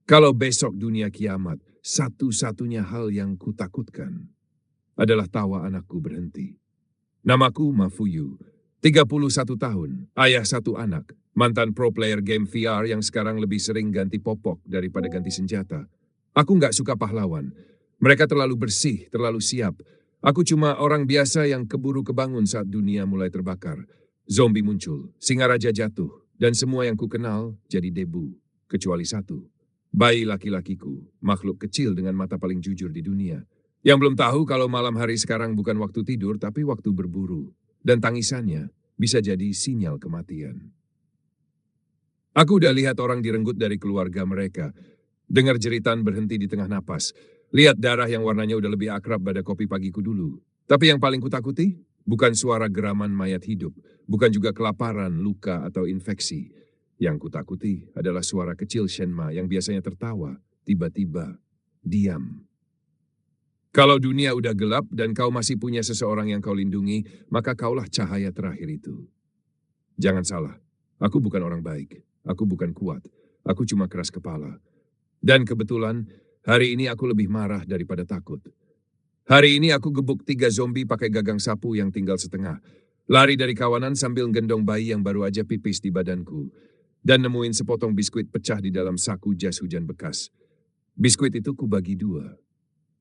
Kalau besok dunia kiamat, satu-satunya hal yang kutakutkan adalah tawa anakku berhenti. Namaku Mafuyu, 31 tahun, ayah satu anak, mantan pro player game VR yang sekarang lebih sering ganti popok daripada ganti senjata. Aku nggak suka pahlawan. Mereka terlalu bersih, terlalu siap. Aku cuma orang biasa yang keburu kebangun saat dunia mulai terbakar. Zombie muncul, singa raja jatuh, dan semua yang kukenal jadi debu, kecuali satu. Bayi laki-lakiku, makhluk kecil dengan mata paling jujur di dunia. Yang belum tahu kalau malam hari sekarang bukan waktu tidur, tapi waktu berburu. Dan tangisannya bisa jadi sinyal kematian. Aku udah lihat orang direnggut dari keluarga mereka. Dengar jeritan berhenti di tengah napas. Lihat darah yang warnanya udah lebih akrab pada kopi pagiku dulu. Tapi yang paling kutakuti, bukan suara geraman mayat hidup. Bukan juga kelaparan, luka, atau infeksi. Yang kutakuti adalah suara kecil Shenma yang biasanya tertawa, tiba-tiba diam. Kalau dunia udah gelap dan kau masih punya seseorang yang kau lindungi, maka kaulah cahaya terakhir itu. Jangan salah, aku bukan orang baik. Aku bukan kuat. Aku cuma keras kepala. Dan kebetulan, hari ini aku lebih marah daripada takut. Hari ini aku gebuk 3 zombie pakai gagang sapu yang tinggal setengah. Lari dari kawanan sambil gendong bayi yang baru aja pipis di badanku. Dan nemuin sepotong biskuit pecah di dalam saku jas hujan bekas. Biskuit itu kubagi 2.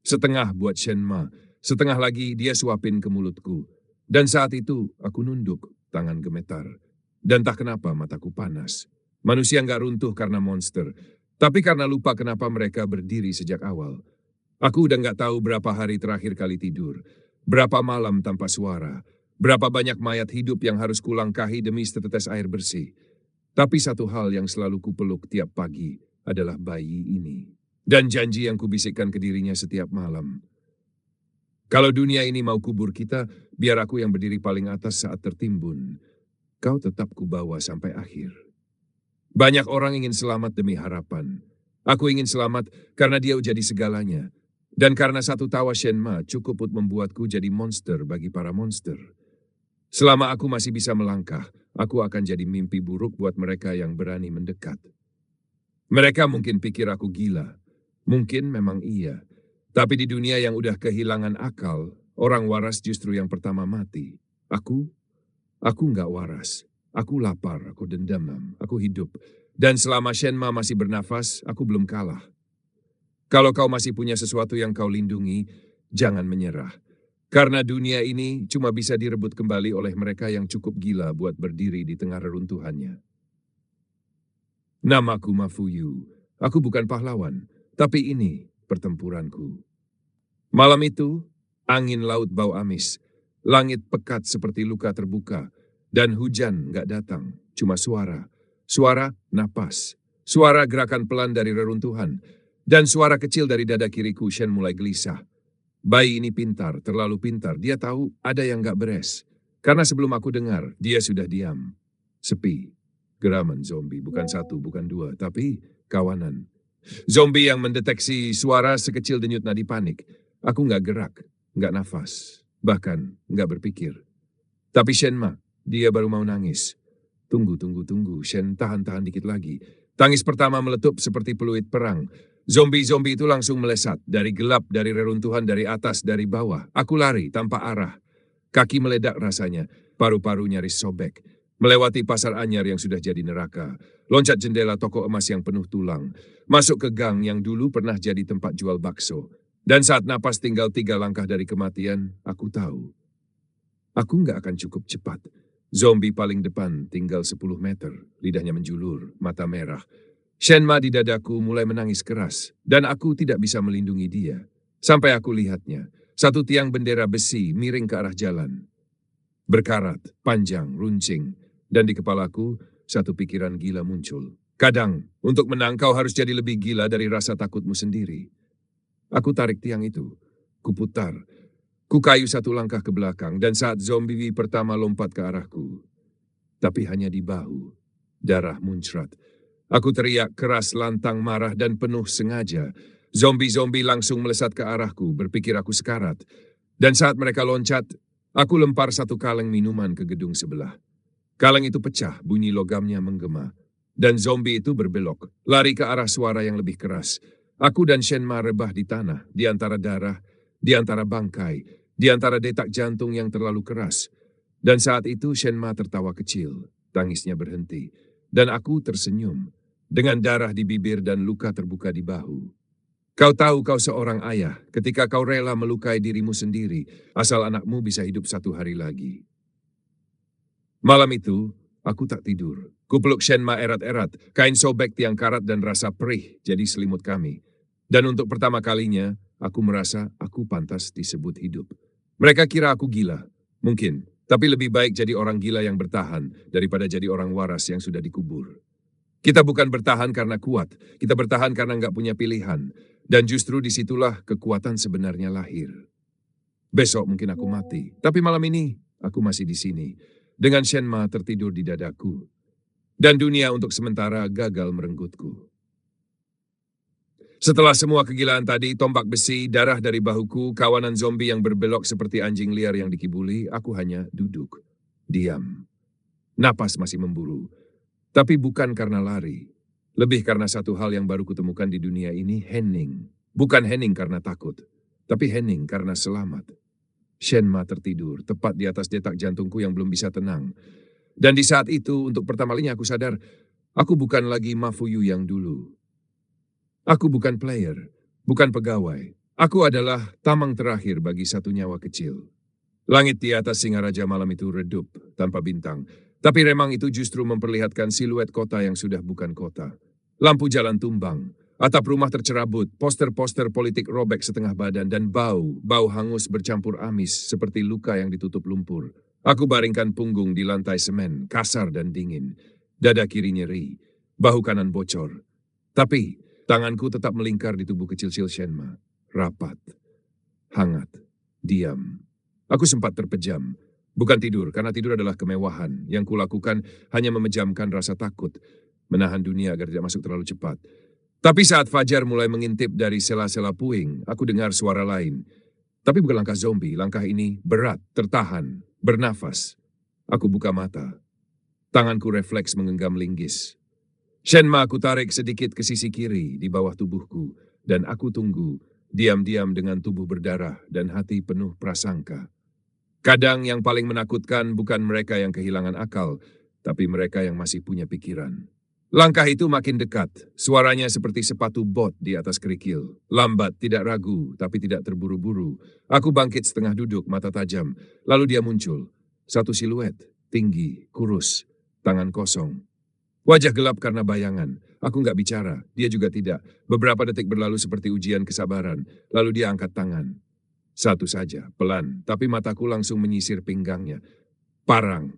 Setengah buat Shenma, setengah lagi dia suapin ke mulutku. Dan saat itu aku nunduk, tangan gemetar. Dan tak kenapa mataku panas. Manusia nggak runtuh karena monster, tapi karena lupa kenapa mereka berdiri sejak awal. Aku udah nggak tahu berapa hari terakhir kali tidur, berapa malam tanpa suara, berapa banyak mayat hidup yang harus kulangkahi demi setetes air bersih. Tapi satu hal yang selalu kupeluk tiap pagi adalah bayi ini. Dan janji yang kubisikkan ke dirinya setiap malam. Kalau dunia ini mau kubur kita, biar aku yang berdiri paling atas saat tertimbun. Kau tetap kubawa sampai akhir. Banyak orang ingin selamat demi harapan. Aku ingin selamat karena dia jadi segalanya. Dan karena satu tawa Shenma cukup untuk membuatku jadi monster bagi para monster. Selama aku masih bisa melangkah, aku akan jadi mimpi buruk buat mereka yang berani mendekat. Mereka mungkin pikir aku gila. Mungkin memang iya. Tapi di dunia yang udah kehilangan akal, orang waras justru yang pertama mati. Aku nggak waras. Aku lapar, aku dendam, aku hidup. Dan selama Shenma masih bernafas, aku belum kalah. Kalau kau masih punya sesuatu yang kau lindungi, jangan menyerah. Karena dunia ini cuma bisa direbut kembali oleh mereka yang cukup gila buat berdiri di tengah reruntuhannya. Namaku Mafuyu. Aku bukan pahlawan, tapi ini pertempuranku. Malam itu, angin laut bau amis. Langit pekat seperti luka terbuka. Dan hujan nggak datang, cuma suara. Suara napas. Suara gerakan pelan dari reruntuhan. Dan suara kecil dari dada kiriku, Shen mulai gelisah. Bayi ini pintar, terlalu pintar. Dia tahu ada yang nggak beres. Karena sebelum aku dengar, dia sudah diam. Sepi. Geraman zombie, bukan 1, bukan 2, tapi kawanan. Zombie yang mendeteksi suara sekecil denyut nadi panik. Aku nggak gerak, nggak nafas, bahkan nggak berpikir. Tapi Shenma, dia baru mau nangis. Tunggu. Shen, tahan dikit lagi. Tangis pertama meletup seperti peluit perang. Zombie-zombie itu langsung melesat. Dari gelap, dari reruntuhan, dari atas, dari bawah. Aku lari tanpa arah. Kaki meledak rasanya. Paru-paru nyaris sobek. Melewati pasar anyar yang sudah jadi neraka. Loncat jendela toko emas yang penuh tulang. Masuk ke gang yang dulu pernah jadi tempat jual bakso. Dan saat napas tinggal 3 langkah dari kematian, aku tahu. Aku nggak akan cukup cepat. Zombie paling depan tinggal 10 meter. Lidahnya menjulur, mata merah. Shenma di dadaku mulai menangis keras. Dan aku tidak bisa melindungi dia. Sampai aku lihatnya. Satu tiang bendera besi miring ke arah jalan. Berkarat, panjang, runcing. Dan di kepalaku, satu pikiran gila muncul. Kadang, untuk menang kau harus jadi lebih gila dari rasa takutmu sendiri. Aku tarik tiang itu. Kuputar. Kukayu 1 langkah ke belakang, dan saat zombie pertama lompat ke arahku. Tapi hanya di bahu. Darah muncrat. Aku teriak keras, lantang, marah, dan penuh sengaja. Zombie-zombie langsung melesat ke arahku, berpikir aku sekarat. Dan saat mereka loncat, aku lempar 1 kaleng minuman ke gedung sebelah. Kaleng itu pecah, bunyi logamnya menggema. dan zombie itu berbelok, lari ke arah suara yang lebih keras. Aku dan Shenma rebah di tanah, di antara darah, di antara bangkai, di antara detak jantung yang terlalu keras. Dan saat itu Shenma tertawa kecil, tangisnya berhenti, dan aku tersenyum, dengan darah di bibir dan luka terbuka di bahu. Kau tahu kau seorang ayah ketika kau rela melukai dirimu sendiri, asal anakmu bisa hidup 1 hari lagi. Malam itu, aku tak tidur. Kupeluk Shenma erat-erat, kain sobek tiang karat dan rasa perih jadi selimut kami. Dan untuk pertama kalinya, aku merasa aku pantas disebut hidup. Mereka kira aku gila, mungkin, tapi lebih baik jadi orang gila yang bertahan daripada jadi orang waras yang sudah dikubur. Kita bukan bertahan karena kuat, kita bertahan karena nggak punya pilihan. Dan justru disitulah kekuatan sebenarnya lahir. Besok mungkin aku mati, tapi malam ini aku masih di sini. Dengan Shenma tertidur di dadaku. Dan dunia untuk sementara gagal merenggutku. Setelah semua kegilaan tadi, tombak besi, darah dari bahuku, kawanan zombie yang berbelok seperti anjing liar yang dikibuli, aku hanya duduk, diam. Napas masih memburu. Tapi bukan karena lari. Lebih karena satu hal yang baru kutemukan di dunia ini, hening. Bukan hening karena takut, tapi hening karena selamat. Shenma tertidur, tepat di atas detak jantungku yang belum bisa tenang. Dan di saat itu, untuk pertama kalinya aku sadar, aku bukan lagi Ma Fuyu yang dulu. Aku bukan player, bukan pegawai. Aku adalah tamang terakhir bagi satu nyawa kecil. Langit di atas Singaraja malam itu redup, tanpa bintang. Tapi remang itu justru memperlihatkan siluet kota yang sudah bukan kota. Lampu jalan tumbang, atap rumah tercerabut, poster-poster politik robek setengah badan, dan bau hangus bercampur amis seperti luka yang ditutup lumpur. Aku baringkan punggung di lantai semen, kasar dan dingin. Dada kiri nyeri, bahu kanan bocor. Tapi tanganku tetap melingkar di tubuh kecil Shenma. Rapat, hangat, diam. Aku sempat terpejam. Bukan tidur, karena tidur adalah kemewahan. Yang kulakukan hanya memejamkan rasa takut, menahan dunia agar tidak masuk terlalu cepat. Tapi saat fajar mulai mengintip dari sela-sela puing, aku dengar suara lain. Tapi bukan langkah zombie, langkah ini berat, tertahan, bernafas. Aku buka mata. Tanganku refleks menggenggam linggis. Shenma aku tarik sedikit ke sisi kiri di bawah tubuhku, dan aku tunggu, diam-diam dengan tubuh berdarah dan hati penuh prasangka. Kadang yang paling menakutkan bukan mereka yang kehilangan akal, tapi mereka yang masih punya pikiran. Langkah itu makin dekat, suaranya seperti sepatu bot di atas kerikil. Lambat, tidak ragu, tapi tidak terburu-buru. Aku bangkit setengah duduk, mata tajam. Lalu dia muncul. Satu siluet, tinggi, kurus, tangan kosong. Wajah gelap karena bayangan. Aku nggak bicara, dia juga tidak. Beberapa detik berlalu seperti ujian kesabaran. Lalu dia angkat tangan. Satu saja, pelan, tapi mataku langsung menyisir pinggangnya. Parang.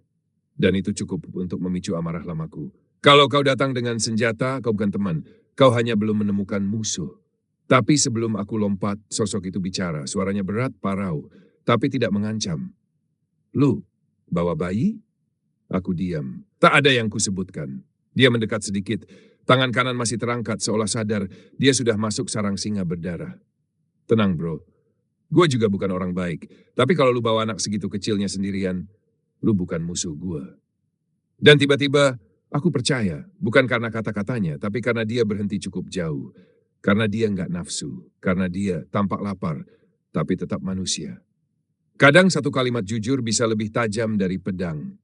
Dan itu cukup untuk memicu amarah lamaku. Kalau kau datang dengan senjata, kau bukan teman. Kau hanya belum menemukan musuh. Tapi sebelum aku lompat, sosok itu bicara. Suaranya berat, parau, tapi tidak mengancam. Lu, bawa bayi? Aku diam. Tak ada yang kusebutkan. Dia mendekat sedikit. Tangan kanan masih terangkat, seolah sadar dia sudah masuk sarang singa berdarah. Tenang bro, gue juga bukan orang baik. Tapi kalau lu bawa anak segitu kecilnya sendirian, lu bukan musuh gue. Dan tiba-tiba, aku percaya, bukan karena kata-katanya, tapi karena dia berhenti cukup jauh. Karena dia nggak nafsu, karena dia tampak lapar, tapi tetap manusia. Kadang satu kalimat jujur bisa lebih tajam dari pedang.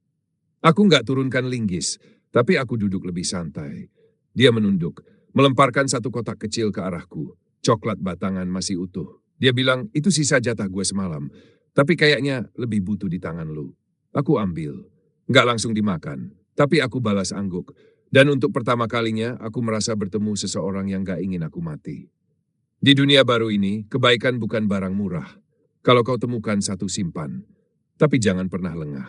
Aku nggak turunkan linggis, tapi aku duduk lebih santai. Dia menunduk, melemparkan satu kotak kecil ke arahku. Coklat batangan masih utuh. Dia bilang, itu sisa jatah gue semalam, tapi kayaknya lebih butuh di tangan lu. Aku ambil, nggak langsung dimakan. Tapi aku balas angguk, dan untuk pertama kalinya aku merasa bertemu seseorang yang gak ingin aku mati. Di dunia baru ini, kebaikan bukan barang murah. Kalau kau temukan satu simpan, tapi jangan pernah lengah.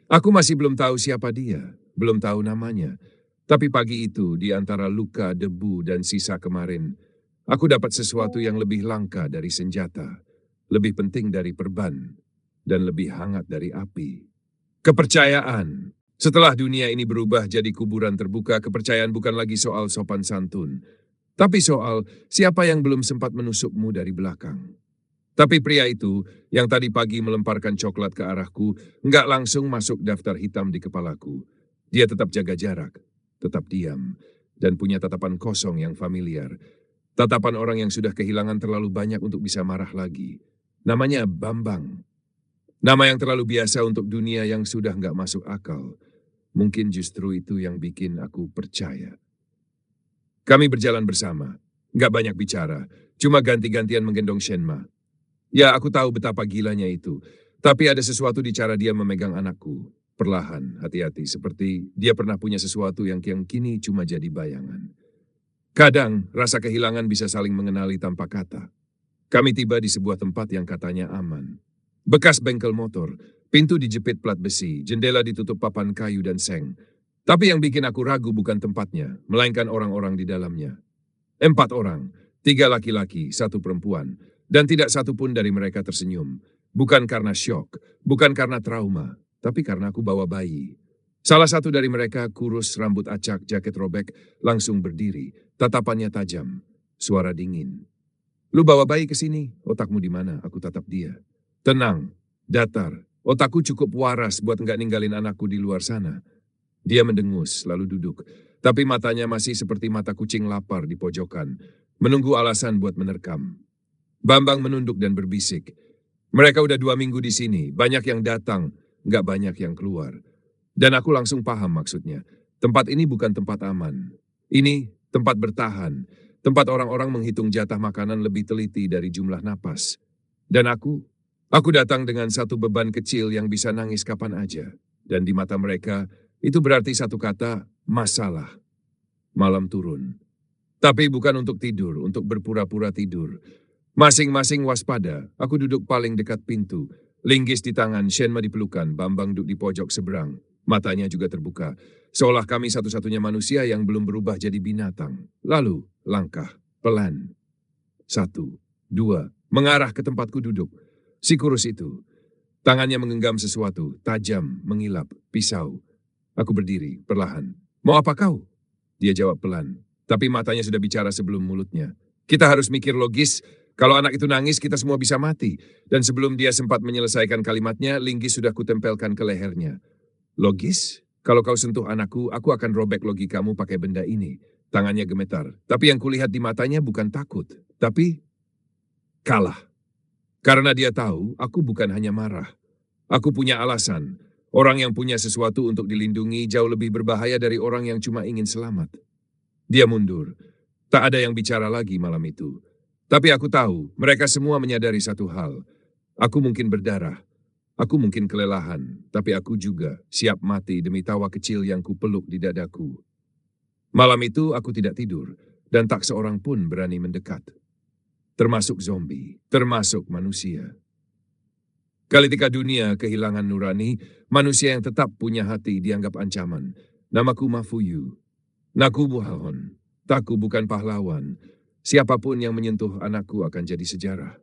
Aku masih belum tahu siapa dia, belum tahu namanya. Tapi pagi itu, di antara luka, debu, dan sisa kemarin, aku dapat sesuatu yang lebih langka dari senjata, lebih penting dari perban, dan lebih hangat dari api. Kepercayaan. Setelah dunia ini berubah jadi kuburan terbuka, kepercayaan bukan lagi soal sopan santun, tapi soal siapa yang belum sempat menusukmu dari belakang. Tapi pria itu, yang tadi pagi melemparkan coklat ke arahku, nggak langsung masuk daftar hitam di kepalaku. Dia tetap jaga jarak, tetap diam, dan punya tatapan kosong yang familiar. Tatapan orang yang sudah kehilangan terlalu banyak untuk bisa marah lagi. Namanya Bambang. Nama yang terlalu biasa untuk dunia yang sudah nggak masuk akal. Mungkin justru itu yang bikin aku percaya. Kami berjalan bersama. Nggak banyak bicara. Cuma ganti-gantian menggendong Shenma. Ya, aku tahu betapa gilanya itu. Tapi ada sesuatu di cara dia memegang anakku. Perlahan, hati-hati. Seperti dia pernah punya sesuatu yang kini cuma jadi bayangan. Kadang, rasa kehilangan bisa saling mengenali tanpa kata. Kami tiba di sebuah tempat yang katanya aman. Bekas bengkel motor, pintu dijepit plat besi, jendela ditutup papan kayu dan seng. Tapi yang bikin aku ragu bukan tempatnya, melainkan orang-orang di dalamnya. 4 orang, 3 laki-laki, 1 perempuan, dan tidak satu pun dari mereka tersenyum. Bukan karena syok, bukan karena trauma, tapi karena aku bawa bayi. Salah satu dari mereka kurus, rambut acak, jaket robek, langsung berdiri, tatapannya tajam, suara dingin. Lu bawa bayi ke sini, otakmu di mana? Aku tatap dia. Tenang, datar, otakku cukup waras buat nggak ninggalin anakku di luar sana. Dia mendengus, lalu duduk. Tapi matanya masih seperti mata kucing lapar di pojokan, menunggu alasan buat menerkam. Bambang menunduk dan berbisik. Mereka udah 2 minggu di sini, banyak yang datang, nggak banyak yang keluar. Dan aku langsung paham maksudnya. Tempat ini bukan tempat aman. Ini tempat bertahan, tempat orang-orang menghitung jatah makanan lebih teliti dari jumlah napas. Dan aku datang dengan satu beban kecil yang bisa nangis kapan aja. Dan di mata mereka, itu berarti satu kata, masalah. Malam turun. Tapi bukan untuk tidur, untuk berpura-pura tidur. Masing-masing waspada, aku duduk paling dekat pintu. Linggis di tangan, Shenma di pelukan, Bambang duduk di pojok seberang. Matanya juga terbuka. Seolah kami satu-satunya manusia yang belum berubah jadi binatang. Lalu, langkah, pelan. 1, 2, mengarah ke tempatku duduk. Si kurus itu. Tangannya menggenggam sesuatu, tajam, mengilap, pisau. Aku berdiri, perlahan. Mau apa kau? Dia jawab pelan, tapi matanya sudah bicara sebelum mulutnya. Kita harus mikir logis, kalau anak itu nangis kita semua bisa mati. Dan sebelum dia sempat menyelesaikan kalimatnya, linggis sudah kutempelkan ke lehernya. Logis? Kalau kau sentuh anakku, aku akan robek logikamu pakai benda ini. Tangannya gemetar, tapi yang kulihat di matanya bukan takut, tapi kalah. Karena dia tahu, aku bukan hanya marah. Aku punya alasan. Orang yang punya sesuatu untuk dilindungi jauh lebih berbahaya dari orang yang cuma ingin selamat. Dia mundur. Tak ada yang bicara lagi malam itu. Tapi aku tahu, mereka semua menyadari satu hal. Aku mungkin berdarah. Aku mungkin kelelahan. Tapi aku juga siap mati demi tawa kecil yang kupeluk di dadaku. Malam itu aku tidak tidur. Dan tak seorang pun berani mendekat. Termasuk zombie, termasuk manusia. Ketika dunia kehilangan nurani, manusia yang tetap punya hati dianggap ancaman. Namaku Mafuyu. Naku buhahon. Taku bukan pahlawan. Siapapun yang menyentuh anakku akan jadi sejarah.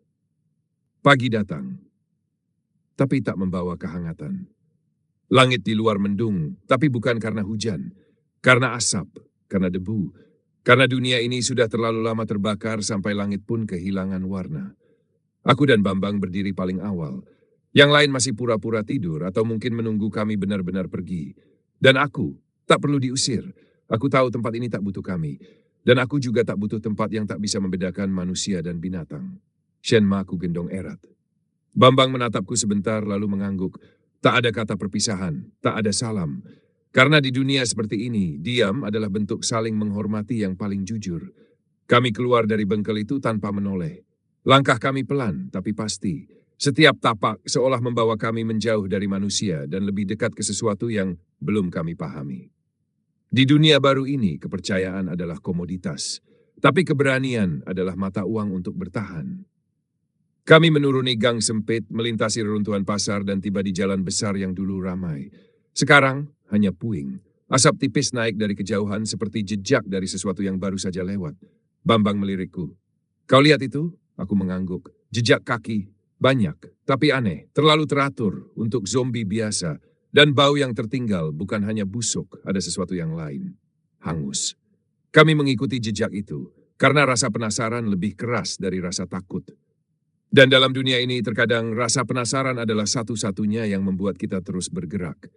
Pagi datang, tapi tak membawa kehangatan. Langit di luar mendung, tapi bukan karena hujan. Karena asap, karena debu. Karena dunia ini sudah terlalu lama terbakar sampai langit pun kehilangan warna. Aku dan Bambang berdiri paling awal. Yang lain masih pura-pura tidur atau mungkin menunggu kami benar-benar pergi. Dan aku tak perlu diusir. Aku tahu tempat ini tak butuh kami. Dan aku juga tak butuh tempat yang tak bisa membedakan manusia dan binatang. Shenma aku gendong erat. Bambang menatapku sebentar lalu mengangguk. Tak ada kata perpisahan, tak ada salam. Karena di dunia seperti ini, diam adalah bentuk saling menghormati yang paling jujur. Kami keluar dari bengkel itu tanpa menoleh. Langkah kami pelan, tapi pasti. Setiap tapak seolah membawa kami menjauh dari manusia dan lebih dekat ke sesuatu yang belum kami pahami. Di dunia baru ini, kepercayaan adalah komoditas. Tapi keberanian adalah mata uang untuk bertahan. Kami menuruni gang sempit, melintasi reruntuhan pasar dan tiba di jalan besar yang dulu ramai. Sekarang, hanya puing. Asap tipis naik dari kejauhan seperti jejak dari sesuatu yang baru saja lewat. Bambang melirikku. Kau lihat itu? Aku mengangguk. Jejak kaki. Banyak, tapi aneh. Terlalu teratur untuk zombie biasa. Dan bau yang tertinggal bukan hanya busuk, ada sesuatu yang lain. Hangus. Kami mengikuti jejak itu. Karena rasa penasaran lebih keras dari rasa takut. Dan dalam dunia ini terkadang rasa penasaran adalah satu-satunya yang membuat kita terus bergerak.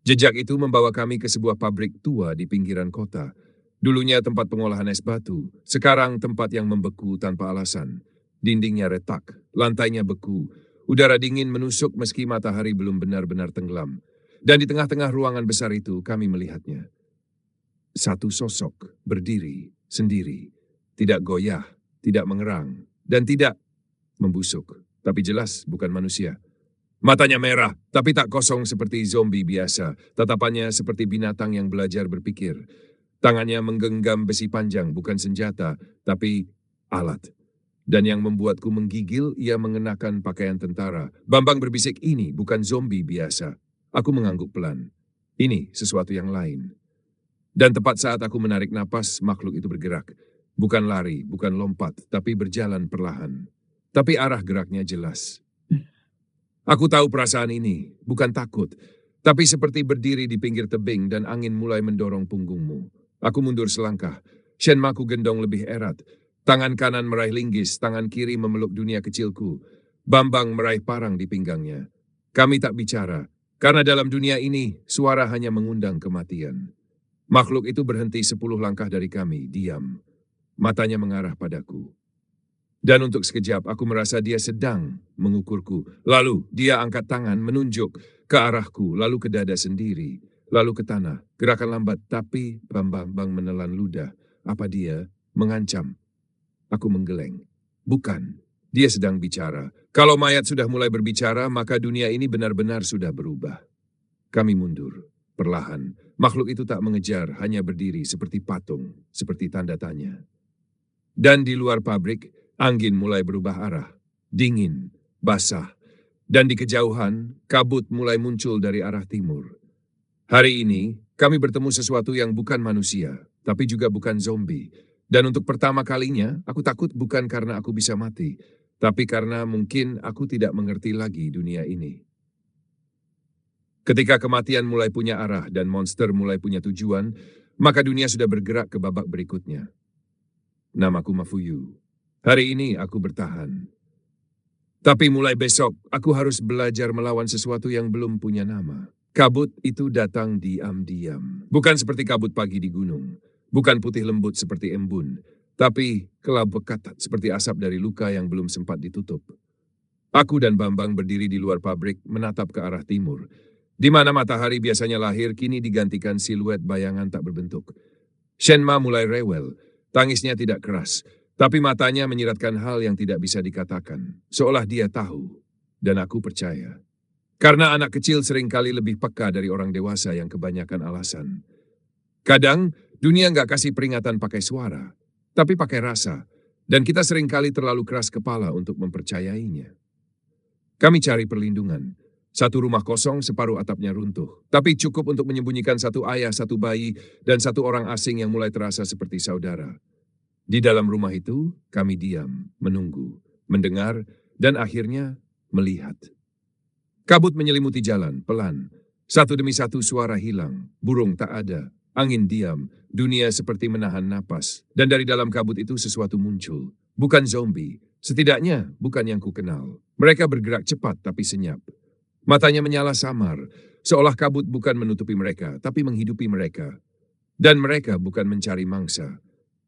Jejak itu membawa kami ke sebuah pabrik tua di pinggiran kota. Dulunya tempat pengolahan es batu, sekarang tempat yang membeku tanpa alasan. Dindingnya retak, lantainya beku, udara dingin menusuk meski matahari belum benar-benar tenggelam. Dan di tengah-tengah ruangan besar itu kami melihatnya. Satu sosok berdiri sendiri, tidak goyah, tidak mengerang, dan tidak membusuk, tapi jelas bukan manusia. Matanya merah, tapi tak kosong seperti zombie biasa. Tatapannya seperti binatang yang belajar berpikir. Tangannya menggenggam besi panjang, bukan senjata, tapi alat. Dan yang membuatku menggigil, ia mengenakan pakaian tentara. Bambang berbisik, ini bukan zombie biasa. Aku mengangguk pelan. Ini sesuatu yang lain. Dan tepat saat aku menarik napas, makhluk itu bergerak. Bukan lari, bukan lompat, tapi berjalan perlahan. Tapi arah geraknya jelas. Aku tahu perasaan ini, bukan takut, tapi seperti berdiri di pinggir tebing dan angin mulai mendorong punggungmu. Aku mundur selangkah, Shenmaku gendong lebih erat. Tangan kanan meraih linggis, tangan kiri memeluk dunia kecilku. Bambang meraih parang di pinggangnya. Kami tak bicara, karena dalam dunia ini, suara hanya mengundang kematian. Makhluk itu berhenti 10 langkah dari kami, diam. Matanya mengarah padaku. Dan untuk sekejap aku merasa dia sedang mengukurku. Lalu dia angkat tangan menunjuk ke arahku, lalu ke dada sendiri, lalu ke tanah. Gerakan lambat, tapi Bambang menelan ludah. Apa dia mengancam? Aku menggeleng. Bukan, dia sedang bicara. Kalau mayat sudah mulai berbicara, maka dunia ini benar-benar sudah berubah. Kami mundur, perlahan. Makhluk itu tak mengejar, hanya berdiri seperti patung, seperti tanda tanya. Dan di luar pabrik, angin mulai berubah arah, dingin, basah, dan di kejauhan, kabut mulai muncul dari arah timur. Hari ini, kami bertemu sesuatu yang bukan manusia, tapi juga bukan zombie. Dan untuk pertama kalinya, aku takut bukan karena aku bisa mati, tapi karena mungkin aku tidak mengerti lagi dunia ini. Ketika kematian mulai punya arah dan monster mulai punya tujuan, maka dunia sudah bergerak ke babak berikutnya. Namaku Mafuyu. Hari ini aku bertahan. Tapi mulai besok, aku harus belajar melawan sesuatu yang belum punya nama. Kabut itu datang diam-diam. Bukan seperti kabut pagi di gunung. Bukan putih lembut seperti embun. Tapi kelabu ketat seperti asap dari luka yang belum sempat ditutup. Aku dan Bambang berdiri di luar pabrik menatap ke arah timur. Di mana matahari biasanya lahir, kini digantikan siluet bayangan tak berbentuk. Shenma mulai rewel. Tangisnya tidak keras. Tapi matanya menyiratkan hal yang tidak bisa dikatakan, seolah dia tahu, dan aku percaya. Karena anak kecil seringkali lebih peka dari orang dewasa yang kebanyakan alasan. Kadang, dunia nggak kasih peringatan pakai suara, tapi pakai rasa, dan kita seringkali terlalu keras kepala untuk mempercayainya. Kami cari perlindungan. Satu rumah kosong, separuh atapnya runtuh, tapi cukup untuk menyembunyikan satu ayah, satu bayi, dan satu orang asing yang mulai terasa seperti saudara. Di dalam rumah itu, kami diam, menunggu, mendengar, dan akhirnya melihat. Kabut menyelimuti jalan, pelan. Satu demi satu suara hilang, burung tak ada, angin diam, dunia seperti menahan napas. Dan dari dalam kabut itu sesuatu muncul. Bukan zombie, setidaknya bukan yang kukenal. Mereka bergerak cepat tapi senyap. Matanya menyala samar, seolah kabut bukan menutupi mereka, tapi menghidupi mereka. Dan mereka bukan mencari mangsa.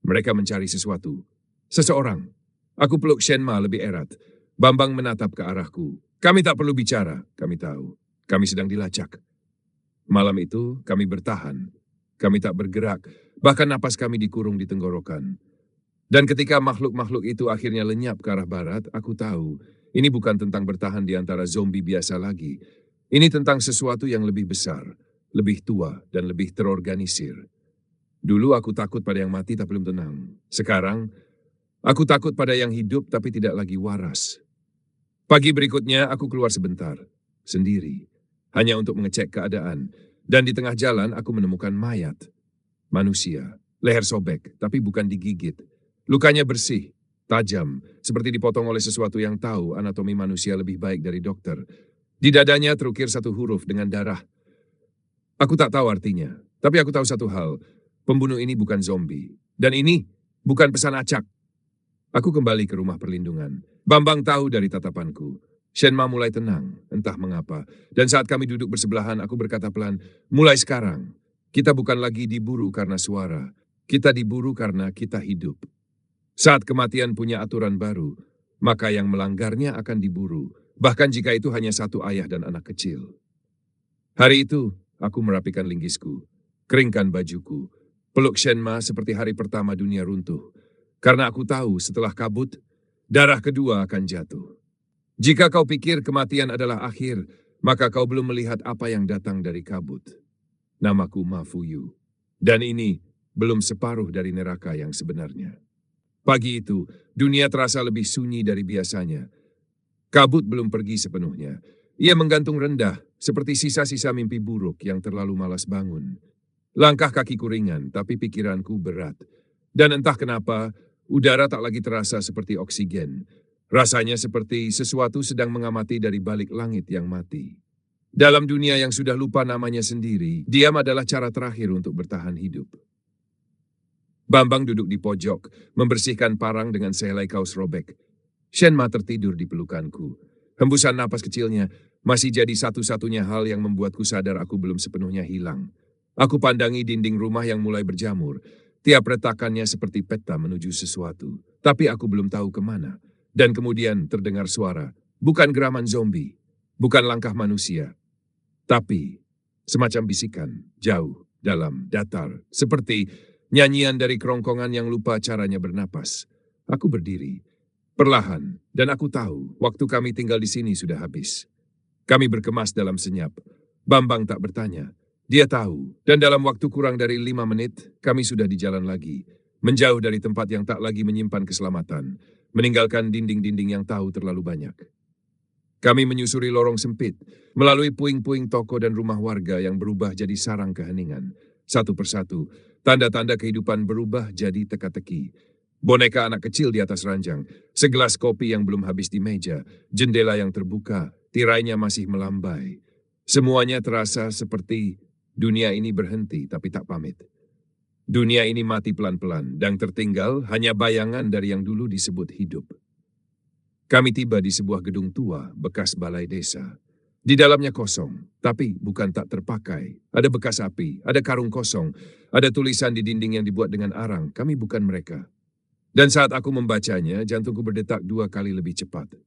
Mereka mencari sesuatu. Seseorang. Aku peluk Shenma lebih erat. Bambang menatap ke arahku. Kami tak perlu bicara, kami tahu. Kami sedang dilacak. Malam itu, kami bertahan. Kami tak bergerak, bahkan napas kami dikurung di tenggorokan. Dan ketika makhluk-makhluk itu akhirnya lenyap ke arah barat, aku tahu, ini bukan tentang bertahan di antara zombie biasa lagi. Ini tentang sesuatu yang lebih besar, lebih tua, dan lebih terorganisir. Dulu aku takut pada yang mati tapi belum tenang. Sekarang, aku takut pada yang hidup tapi tidak lagi waras. Pagi berikutnya aku keluar sebentar, sendiri. Hanya untuk mengecek keadaan. Dan di tengah jalan aku menemukan mayat. Manusia, leher sobek, tapi bukan digigit. Lukanya bersih, tajam, seperti dipotong oleh sesuatu yang tahu anatomi manusia lebih baik dari dokter. Di dadanya terukir satu huruf dengan darah. Aku tak tahu artinya, tapi aku tahu satu hal. Pembunuh ini bukan zombie. Dan ini bukan pesan acak. Aku kembali ke rumah perlindungan. Bambang tahu dari tatapanku. Shenma mulai tenang, entah mengapa. Dan saat kami duduk bersebelahan, aku berkata pelan, mulai sekarang, kita bukan lagi diburu karena suara. Kita diburu karena kita hidup. Saat kematian punya aturan baru, maka yang melanggarnya akan diburu. Bahkan jika itu hanya satu ayah dan anak kecil. Hari itu, aku merapikan linggisku, keringkan bajuku, peluk Shenma seperti hari pertama dunia runtuh. Karena aku tahu setelah kabut, darah kedua akan jatuh. Jika kau pikir kematian adalah akhir, maka kau belum melihat apa yang datang dari kabut. Namaku Ma Fuyu. Dan ini belum separuh dari neraka yang sebenarnya. Pagi itu, dunia terasa lebih sunyi dari biasanya. Kabut belum pergi sepenuhnya. Ia menggantung rendah, seperti sisa-sisa mimpi buruk yang terlalu malas bangun. Langkah kakiku ringan, tapi pikiranku berat. Dan entah kenapa, udara tak lagi terasa seperti oksigen. Rasanya seperti sesuatu sedang mengamati dari balik langit yang mati. Dalam dunia yang sudah lupa namanya sendiri, diam adalah cara terakhir untuk bertahan hidup. Bambang duduk di pojok, membersihkan parang dengan sehelai kaos robek. Shenma tertidur di pelukanku. Hembusan napas kecilnya masih jadi satu-satunya hal yang membuatku sadar aku belum sepenuhnya hilang. Aku pandangi dinding rumah yang mulai berjamur. Tiap retakannya seperti peta menuju sesuatu. Tapi aku belum tahu kemana. Dan kemudian terdengar suara, bukan geraman zombie, bukan langkah manusia, tapi semacam bisikan, jauh, dalam, datar, seperti nyanyian dari kerongkongan yang lupa caranya bernapas. Aku berdiri, perlahan, dan aku tahu waktu kami tinggal di sini sudah habis. Kami berkemas dalam senyap. Bambang tak bertanya. Dia tahu, dan dalam waktu kurang dari 5 menit, kami sudah di jalan lagi, menjauh dari tempat yang tak lagi menyimpan keselamatan. Meninggalkan dinding-dinding yang tahu terlalu banyak. Kami menyusuri lorong sempit, melalui puing-puing toko dan rumah warga yang berubah jadi sarang keheningan. Satu persatu, tanda-tanda kehidupan berubah jadi teka-teki. Boneka anak kecil di atas ranjang, segelas kopi yang belum habis di meja, jendela yang terbuka, tirainya masih melambai. Semuanya terasa seperti dunia ini berhenti tapi tak pamit. Dunia ini mati pelan-pelan, dan tertinggal hanya bayangan dari yang dulu disebut hidup. Kami tiba di sebuah gedung tua, bekas balai desa. Di dalamnya kosong, tapi bukan tak terpakai. Ada bekas api, ada karung kosong, ada tulisan di dinding yang dibuat dengan arang. Kami bukan mereka. Dan saat aku membacanya, jantungku berdetak 2 kali lebih cepat.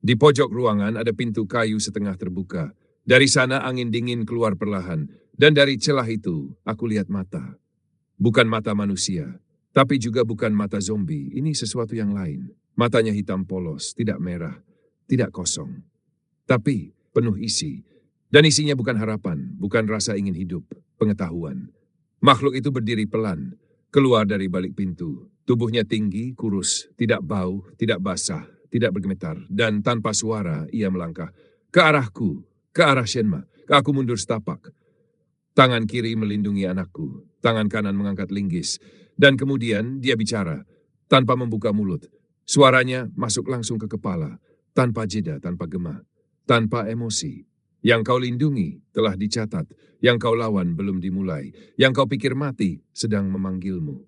Di pojok ruangan ada pintu kayu setengah terbuka. Dari sana angin dingin keluar perlahan, dan dari celah itu aku lihat mata. Bukan mata manusia, tapi juga bukan mata zombie. Ini sesuatu yang lain. Matanya hitam polos, tidak merah, tidak kosong. Tapi penuh isi. Dan isinya bukan harapan, bukan rasa ingin hidup, pengetahuan. Makhluk itu berdiri pelan, keluar dari balik pintu. Tubuhnya tinggi, kurus, tidak bau, tidak basah, tidak bergemetar. Dan tanpa suara, ia melangkah. Ke arahku, ke arah Shenma. Aku mundur setapak. Tangan kiri melindungi anakku, tangan kanan mengangkat linggis, dan kemudian dia bicara, tanpa membuka mulut. Suaranya masuk langsung ke kepala, tanpa jeda, tanpa gema, tanpa emosi. Yang kau lindungi telah dicatat, yang kau lawan belum dimulai, yang kau pikir mati sedang memanggilmu.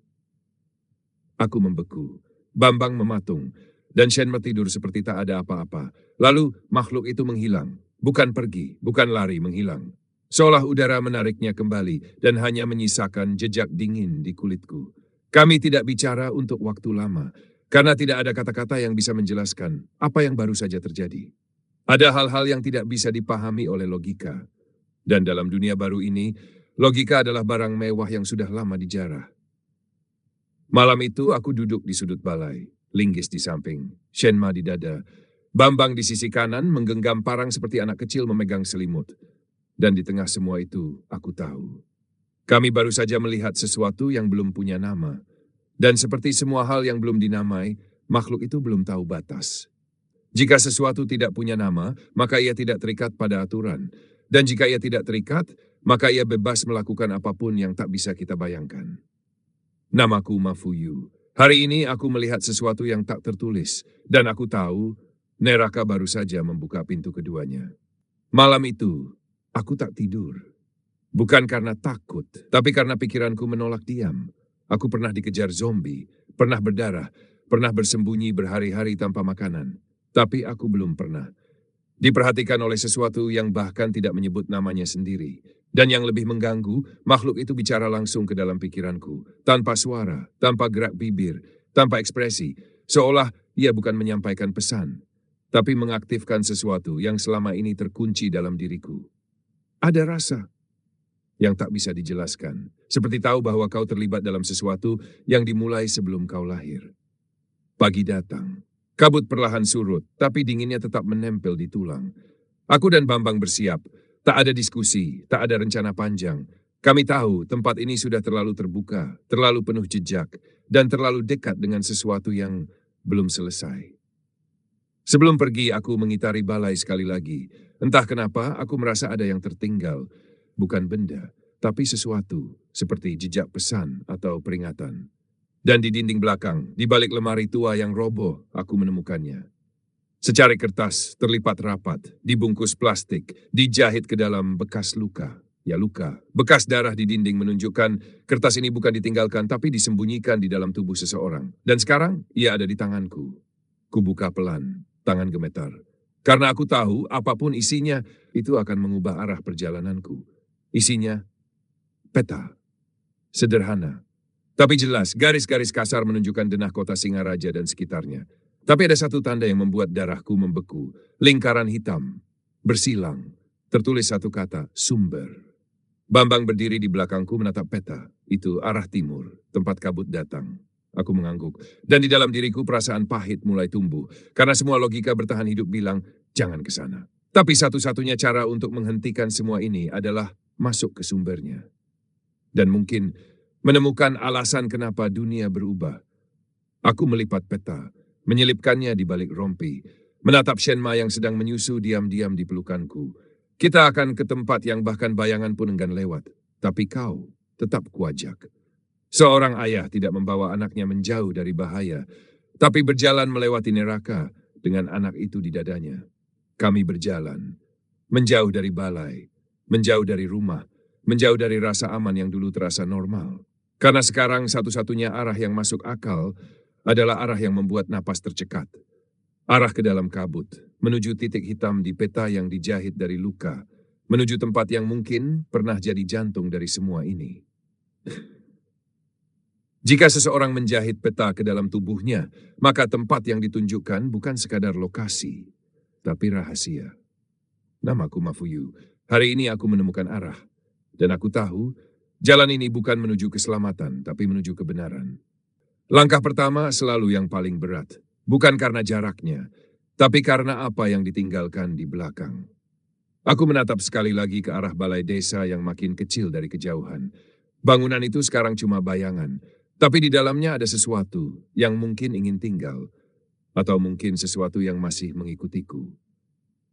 Aku membeku, Bambang mematung, dan Shenma tidur seperti tak ada apa-apa. Lalu makhluk itu menghilang, bukan pergi, bukan lari, menghilang. Seolah udara menariknya kembali dan hanya menyisakan jejak dingin di kulitku. Kami tidak bicara untuk waktu lama, karena tidak ada kata-kata yang bisa menjelaskan apa yang baru saja terjadi. Ada hal-hal yang tidak bisa dipahami oleh logika. Dan dalam dunia baru ini, logika adalah barang mewah yang sudah lama dijarah. Malam itu aku duduk di sudut balai, linggis di samping, Shenma di dada. Bambang di sisi kanan menggenggam parang seperti anak kecil memegang selimut. Dan di tengah semua itu, aku tahu. Kami baru saja melihat sesuatu yang belum punya nama. Dan seperti semua hal yang belum dinamai, makhluk itu belum tahu batas. Jika sesuatu tidak punya nama, maka ia tidak terikat pada aturan. Dan jika ia tidak terikat, maka ia bebas melakukan apapun yang tak bisa kita bayangkan. Namaku Ma Fuyu. Hari ini aku melihat sesuatu yang tak tertulis. Dan aku tahu, neraka baru saja membuka pintu keduanya. Malam itu, aku tak tidur. Bukan karena takut, tapi karena pikiranku menolak diam. Aku pernah dikejar zombie, pernah berdarah, pernah bersembunyi berhari-hari tanpa makanan. Tapi aku belum pernah. Diperhatikan oleh sesuatu yang bahkan tidak menyebut namanya sendiri. Dan yang lebih mengganggu, makhluk itu bicara langsung ke dalam pikiranku, tanpa suara, tanpa gerak bibir, tanpa ekspresi, seolah ia bukan menyampaikan pesan, tapi mengaktifkan sesuatu yang selama ini terkunci dalam diriku. Ada rasa yang tak bisa dijelaskan, seperti tahu bahwa kau terlibat dalam sesuatu yang dimulai sebelum kau lahir. Pagi datang. Kabut perlahan surut, tapi dinginnya tetap menempel di tulang. Aku dan Bambang bersiap. Tak ada diskusi, tak ada rencana panjang. Kami tahu tempat ini sudah terlalu terbuka, terlalu penuh jejak, dan terlalu dekat dengan sesuatu yang belum selesai. Sebelum pergi, aku mengitari balai sekali lagi. Entah kenapa, aku merasa ada yang tertinggal. Bukan benda, tapi sesuatu, seperti jejak pesan atau peringatan. Dan di dinding belakang, di balik lemari tua yang roboh, aku menemukannya. Secari kertas, terlipat rapat, dibungkus plastik, dijahit ke dalam bekas luka. Ya luka, bekas darah di dinding menunjukkan kertas ini bukan ditinggalkan tapi disembunyikan di dalam tubuh seseorang. Dan sekarang, ia ada di tanganku. Kubuka pelan, tangan gemetar. Karena aku tahu apapun isinya, itu akan mengubah arah perjalananku. Isinya, peta. Sederhana. Tapi jelas, garis-garis kasar menunjukkan denah kota Singaraja dan sekitarnya. Tapi ada satu tanda yang membuat darahku membeku. Lingkaran hitam, bersilang, tertulis satu kata, sumber. Bambang berdiri di belakangku menatap peta. Itu arah timur, tempat kabut datang. Aku mengangguk. Dan di dalam diriku perasaan pahit mulai tumbuh. Karena semua logika bertahan hidup bilang, jangan ke sana. Tapi satu-satunya cara untuk menghentikan semua ini adalah masuk ke sumbernya. Dan mungkin menemukan alasan kenapa dunia berubah. Aku melipat peta, menyelipkannya di balik rompi, menatap Shenma yang sedang menyusu diam-diam di pelukanku. Kita akan ke tempat yang bahkan bayangan pun enggan lewat, tapi kau tetap kuajak. Seorang ayah tidak membawa anaknya menjauh dari bahaya, tapi berjalan melewati neraka dengan anak itu di dadanya. Kami berjalan, menjauh dari balai, menjauh dari rumah, menjauh dari rasa aman yang dulu terasa normal. Karena sekarang satu-satunya arah yang masuk akal adalah arah yang membuat napas tercekat. Arah ke dalam kabut, menuju titik hitam di peta yang dijahit dari luka, menuju tempat yang mungkin pernah jadi jantung dari semua ini. Jika seseorang menjahit peta ke dalam tubuhnya, maka tempat yang ditunjukkan bukan sekadar lokasi, tapi rahasia. Namaku Mafuyu. Hari ini aku menemukan arah. Dan aku tahu, jalan ini bukan menuju keselamatan, tapi menuju kebenaran. Langkah pertama selalu yang paling berat. Bukan karena jaraknya, tapi karena apa yang ditinggalkan di belakang. Aku menatap sekali lagi ke arah balai desa yang makin kecil dari kejauhan. Bangunan itu sekarang cuma bayangan, tapi di dalamnya ada sesuatu yang mungkin ingin tinggal, atau mungkin sesuatu yang masih mengikutiku.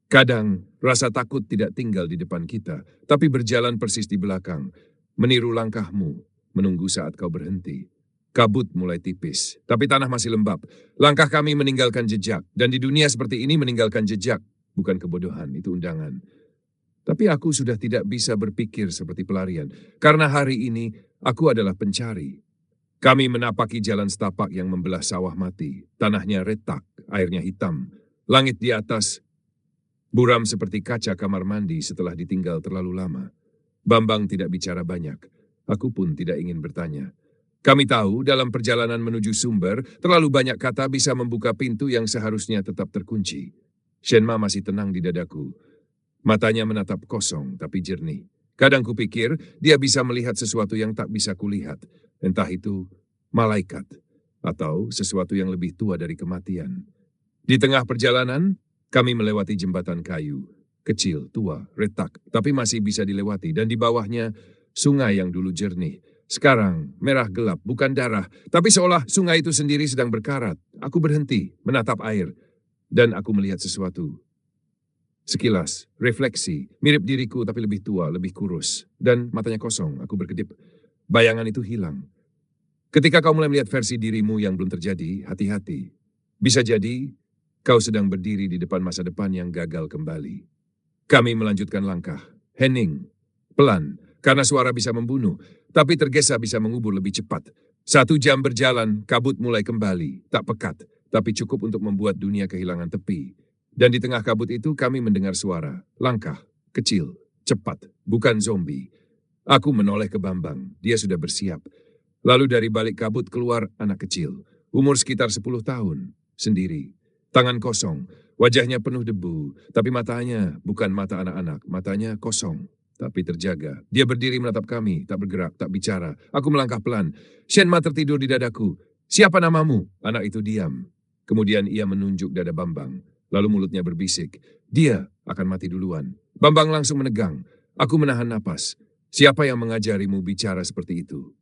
Kadang, rasa takut tidak tinggal di depan kita, tapi berjalan persis di belakang, meniru langkahmu, menunggu saat kau berhenti. Kabut mulai tipis, tapi tanah masih lembab. Langkah kami meninggalkan jejak, dan di dunia seperti ini meninggalkan jejak, bukan kebodohan, itu undangan. Tapi aku sudah tidak bisa berpikir seperti pelarian, karena hari ini aku adalah pencari. Kami menapaki jalan setapak yang membelah sawah mati, tanahnya retak, airnya hitam, langit di atas buram seperti kaca kamar mandi setelah ditinggal terlalu lama. Bambang tidak bicara banyak, aku pun tidak ingin bertanya. Kami tahu dalam perjalanan menuju sumber, terlalu banyak kata bisa membuka pintu yang seharusnya tetap terkunci. Shenma masih tenang di dadaku. Matanya menatap kosong tapi jernih. Kadang kupikir dia bisa melihat sesuatu yang tak bisa kulihat. Entah itu malaikat atau sesuatu yang lebih tua dari kematian. Di tengah perjalanan, kami melewati jembatan kayu. Kecil, tua, retak, tapi masih bisa dilewati. Dan di bawahnya, sungai yang dulu jernih. Sekarang, merah gelap, bukan darah. Tapi seolah sungai itu sendiri sedang berkarat. Aku berhenti, menatap air. Dan aku melihat sesuatu. Sekilas, refleksi, mirip diriku tapi lebih tua, lebih kurus. Dan matanya kosong, aku berkedip. Bayangan itu hilang. Ketika kau mulai melihat versi dirimu yang belum terjadi, hati-hati. Bisa jadi, kau sedang berdiri di depan masa depan yang gagal kembali. Kami melanjutkan langkah. Hening, pelan, karena suara bisa membunuh. Tapi tergesa bisa mengubur lebih cepat. 1 jam berjalan, kabut mulai kembali. Tak pekat, tapi cukup untuk membuat dunia kehilangan tepi. Dan di tengah kabut itu kami mendengar suara, langkah, kecil, cepat, bukan zombie. Aku menoleh ke Bambang, dia sudah bersiap. Lalu dari balik kabut keluar anak kecil, umur sekitar 10 tahun, sendiri. Tangan kosong, wajahnya penuh debu, tapi matanya bukan mata anak-anak, matanya kosong, tapi terjaga. Dia berdiri menatap kami, tak bergerak, tak bicara. Aku melangkah pelan. Shenma tertidur di dadaku. Siapa namamu? Anak itu diam. Kemudian ia menunjuk dada Bambang. Lalu mulutnya berbisik. Dia akan mati duluan. Bambang langsung menegang. Aku menahan napas. Siapa yang mengajarimu bicara seperti itu?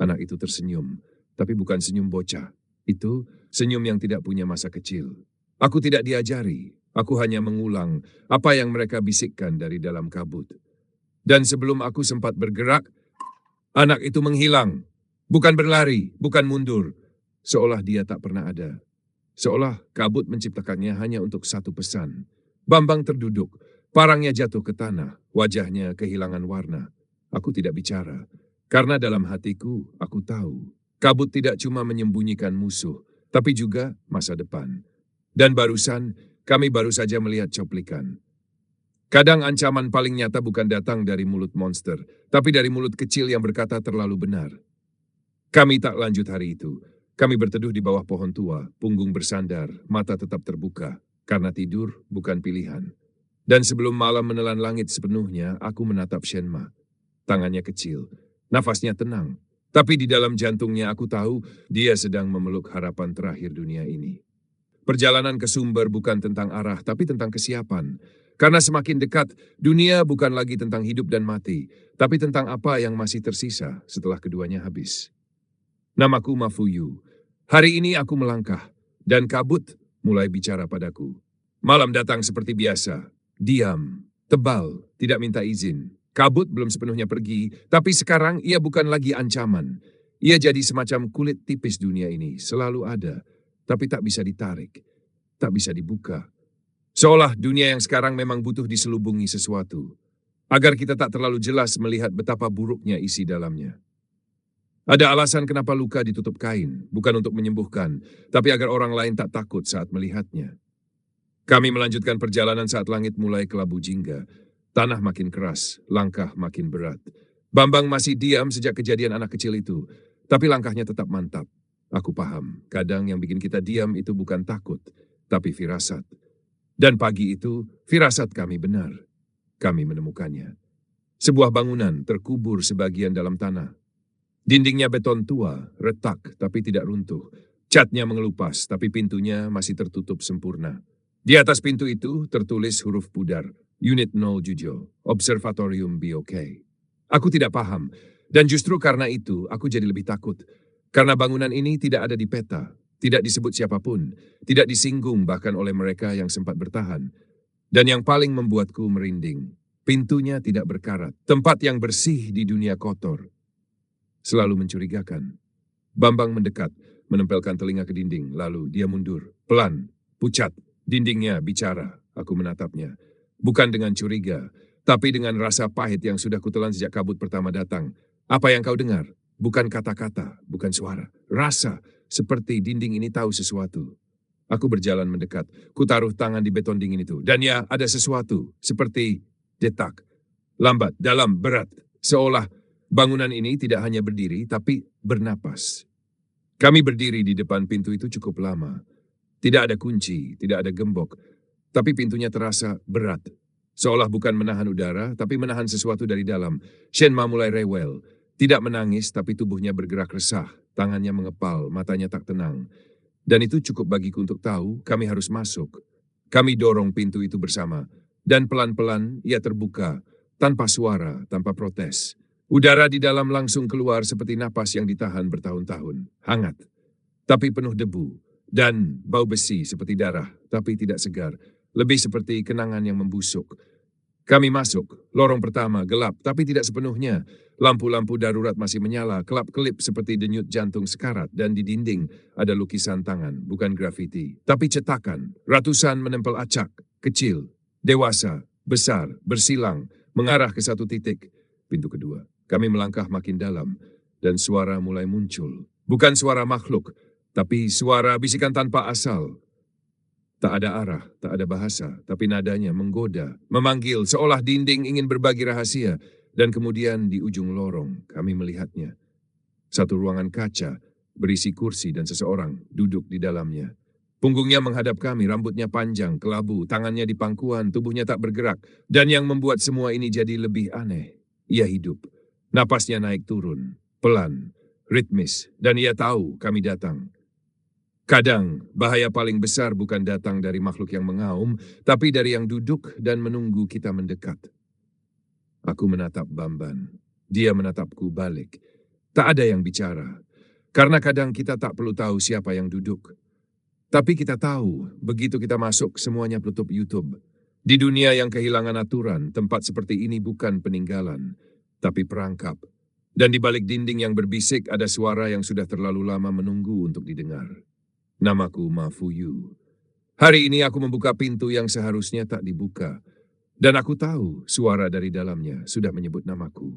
Anak itu tersenyum, tapi bukan senyum bocah. Itu senyum yang tidak punya masa kecil. Aku tidak diajari. Aku hanya mengulang apa yang mereka bisikkan dari dalam kabut. Dan sebelum aku sempat bergerak, anak itu menghilang. Bukan berlari, bukan mundur. Seolah dia tak pernah ada. Seolah kabut menciptakannya hanya untuk satu pesan. Bambang terduduk, parangnya jatuh ke tanah, wajahnya kehilangan warna. Aku tidak bicara, karena dalam hatiku aku tahu, kabut tidak cuma menyembunyikan musuh, tapi juga masa depan. Dan barusan, kami baru saja melihat coplikan. Kadang ancaman paling nyata bukan datang dari mulut monster, tapi dari mulut kecil yang berkata terlalu benar. Kami tak lanjut hari itu. Kami berteduh di bawah pohon tua, punggung bersandar, mata tetap terbuka, karena tidur bukan pilihan. Dan sebelum malam menelan langit sepenuhnya, aku menatap Shenma. Tangannya kecil, nafasnya tenang, tapi di dalam jantungnya aku tahu dia sedang memeluk harapan terakhir dunia ini. Perjalanan ke sumber bukan tentang arah, tapi tentang kesiapan. Karena semakin dekat, dunia bukan lagi tentang hidup dan mati, tapi tentang apa yang masih tersisa setelah keduanya habis. Namaku Mafuyu. Hari ini aku melangkah, dan kabut mulai bicara padaku. Malam datang seperti biasa, diam, tebal, tidak minta izin. Kabut belum sepenuhnya pergi, tapi sekarang ia bukan lagi ancaman. Ia jadi semacam kulit tipis dunia ini, selalu ada, tapi tak bisa ditarik, tak bisa dibuka. Seolah dunia yang sekarang memang butuh diselubungi sesuatu, agar kita tak terlalu jelas melihat betapa buruknya isi dalamnya. Ada alasan kenapa luka ditutup kain, bukan untuk menyembuhkan, tapi agar orang lain tak takut saat melihatnya. Kami melanjutkan perjalanan saat langit mulai kelabu jingga. Tanah makin keras, langkah makin berat. Bambang masih diam sejak kejadian anak kecil itu, tapi langkahnya tetap mantap. Aku paham, kadang yang bikin kita diam itu bukan takut, tapi firasat. Dan pagi itu, firasat kami benar. Kami menemukannya. Sebuah bangunan terkubur sebagian dalam tanah. Dindingnya beton tua, retak tapi tidak runtuh. Catnya mengelupas, tapi pintunya masih tertutup sempurna. Di atas pintu itu tertulis huruf pudar, Unit 0 Jujo, Observatorium BOK. Aku tidak paham, dan justru karena itu aku jadi lebih takut. Karena bangunan ini tidak ada di peta, tidak disebut siapapun, tidak disinggung bahkan oleh mereka yang sempat bertahan. Dan yang paling membuatku merinding, pintunya tidak berkarat, tempat yang bersih di dunia kotor. Selalu mencurigakan. Bambang mendekat, menempelkan telinga ke dinding, lalu dia mundur. Pelan, pucat, dindingnya bicara. Aku menatapnya. Bukan dengan curiga, tapi dengan rasa pahit yang sudah kutelan sejak kabut pertama datang. Apa yang kau dengar? Bukan kata-kata, bukan suara. Rasa, seperti dinding ini tahu sesuatu. Aku berjalan mendekat, ku taruh tangan di beton dingin itu. Dan ya, ada sesuatu, seperti detak. Lambat, dalam, berat. Seolah bangunan ini tidak hanya berdiri, tapi bernapas. Kami berdiri di depan pintu itu cukup lama. Tidak ada kunci, tidak ada gembok. Tapi pintunya terasa berat. Seolah bukan menahan udara, tapi menahan sesuatu dari dalam. Shenma mulai rewel. Tidak menangis, tapi tubuhnya bergerak resah. Tangannya mengepal, matanya tak tenang. Dan itu cukup bagiku untuk tahu kami harus masuk. Kami dorong pintu itu bersama. Dan pelan-pelan ia terbuka, tanpa suara, tanpa protes. Udara di dalam langsung keluar seperti napas yang ditahan bertahun-tahun. Hangat, tapi penuh debu. Dan bau besi seperti darah, tapi tidak segar. Lebih seperti kenangan yang membusuk. Kami masuk, lorong pertama gelap, tapi tidak sepenuhnya. Lampu-lampu darurat masih menyala, kelap-kelip seperti denyut jantung sekarat. Dan di dinding ada lukisan tangan, bukan grafiti, tapi cetakan. Ratusan menempel acak, kecil, dewasa, besar, bersilang, mengarah ke satu titik. Pintu kedua. Kami melangkah makin dalam, dan suara mulai muncul. Bukan suara makhluk, tapi suara bisikan tanpa asal. Tak ada arah, tak ada bahasa, tapi nadanya menggoda, memanggil, seolah dinding ingin berbagi rahasia. Dan kemudian di ujung lorong kami melihatnya. Satu ruangan kaca, berisi kursi dan seseorang duduk di dalamnya. Punggungnya menghadap kami, rambutnya panjang, kelabu, tangannya di pangkuan, tubuhnya tak bergerak. Dan yang membuat semua ini jadi lebih aneh, ia hidup. Napasnya naik turun, pelan, ritmis, dan ia tahu kami datang. Kadang, bahaya paling besar bukan datang dari makhluk yang mengaum, tapi dari yang duduk dan menunggu kita mendekat. Aku menatap Bamban. Dia menatapku balik. Tak ada yang bicara. Karena kadang kita tak perlu tahu siapa yang duduk. Tapi kita tahu, begitu kita masuk, semuanya tutup YouTube. Di dunia yang kehilangan aturan, tempat seperti ini bukan peninggalan, tapi perangkap. Dan di balik dinding yang berbisik, ada suara yang sudah terlalu lama menunggu untuk didengar. Namaku Ma Fuyu. Hari ini aku membuka pintu yang seharusnya tak dibuka. Dan aku tahu suara dari dalamnya sudah menyebut namaku.